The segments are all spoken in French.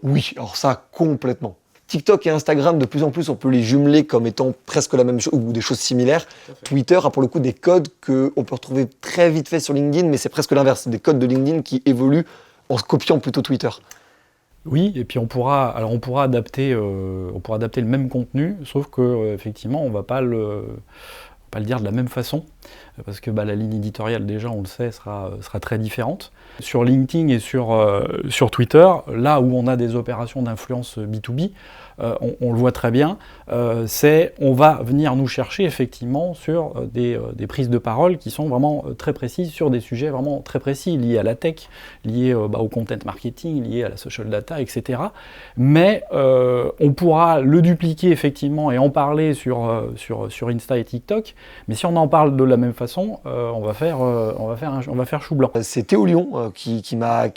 Oui, alors ça, complètement. TikTok et Instagram, de plus en plus, on peut les jumeler comme étant presque la même chose, ou des choses similaires. Twitter a pour le coup des codes qu'on peut retrouver très vite fait sur LinkedIn, mais c'est presque l'inverse. C'est des codes de LinkedIn qui évoluent en se copiant plutôt Twitter. Oui, et puis on pourra adapter le même contenu, sauf que effectivement, on va pas le dire de la même façon, parce que la ligne éditoriale, déjà, on le sait, sera très différente. Sur LinkedIn et sur Twitter, là où on a des opérations d'influence B2B, on le voit très bien, on va venir nous chercher effectivement sur des prises de parole qui sont vraiment très précises, sur des sujets vraiment très précis, liés à la tech, liés au content marketing, liés à la social data, etc. Mais on pourra le dupliquer effectivement et en parler sur Insta et TikTok, mais si on en parle de la même façon, on va faire chou blanc. C'est Théo Lyon qui m'a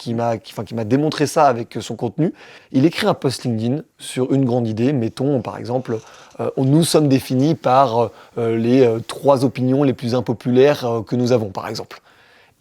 démontré ça avec son contenu. Il écrit un post LinkedIn sur une grande idée. Mettons, par exemple, nous sommes définis par les 3 opinions les plus impopulaires que nous avons, par exemple.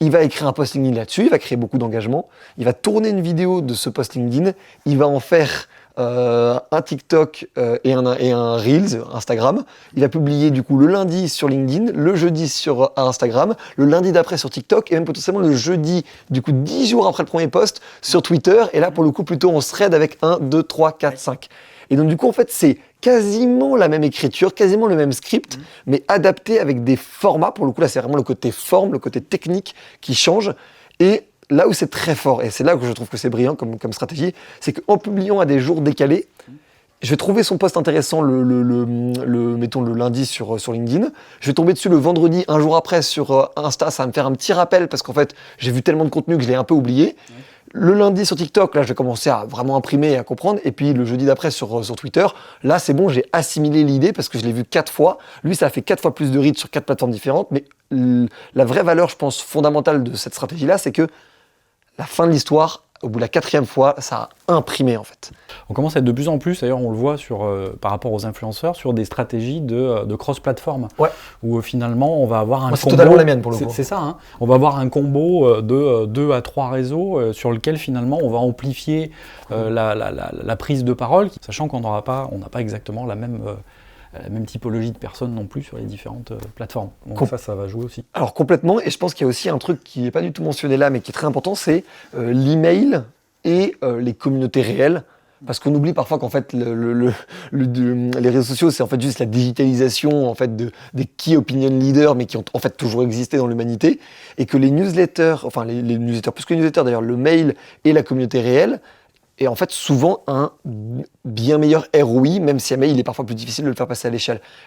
Il va écrire un post LinkedIn là-dessus, il va créer beaucoup d'engagement, il va tourner une vidéo de ce post LinkedIn, il va en faire un TikTok et un Reels, Instagram. Il va publier du coup le lundi sur LinkedIn, le jeudi sur Instagram, le lundi d'après sur TikTok et même potentiellement le jeudi, du coup 10 jours après le premier post sur Twitter. Et là pour le coup plutôt on thread avec 1, 2, 3, 4, 5. Et donc du coup en fait c'est quasiment la même écriture, quasiment le même script, mais adapté avec des formats. Pour le coup là c'est vraiment le côté forme, le côté technique qui change. Et là où c'est très fort, et c'est là que je trouve que c'est brillant comme stratégie, c'est qu'en publiant à des jours décalés, je vais trouver son post intéressant mettons le lundi sur LinkedIn. Je vais tomber dessus le vendredi, un jour après sur Insta, ça va me faire un petit rappel parce qu'en fait, j'ai vu tellement de contenu que je l'ai un peu oublié. Le lundi sur TikTok, là, je vais commencer à vraiment imprimer et à comprendre. Et puis le jeudi d'après sur Twitter, là, c'est bon, j'ai assimilé l'idée parce que je l'ai vu 4 fois. Lui, ça a fait 4 fois plus de reach sur 4 plateformes différentes. Mais la vraie valeur, je pense, fondamentale de cette stratégie-là, c'est que la fin de l'histoire, au bout de la 4e fois, ça a imprimé en fait. On commence à être de plus en plus, d'ailleurs on le voit par rapport aux influenceurs, sur des stratégies de cross-platform. Ouais. Où finalement on va avoir un combo. C'est totalement la mienne pour le coup. C'est ça, hein. On va avoir un combo de 2 à 3 réseaux sur lequel finalement on va amplifier la prise de parole, sachant qu'on n'a pas exactement la même typologie de personnes non plus sur les différentes plateformes. Donc ça va jouer aussi. Alors complètement, et je pense qu'il y a aussi un truc qui n'est pas du tout mentionné là, mais qui est très important, c'est l'email et les communautés réelles. Parce qu'on oublie parfois qu'en fait, les réseaux sociaux, c'est en fait juste la digitalisation en fait, des key opinion leaders, mais qui ont en fait toujours existé dans l'humanité, et que les newsletters, enfin les newsletters, plus que les newsletters d'ailleurs, le mail et la communauté réelle, et en fait souvent un bien meilleur ROI, même si un mail il est parfois plus difficile de le faire passer à l'échelle.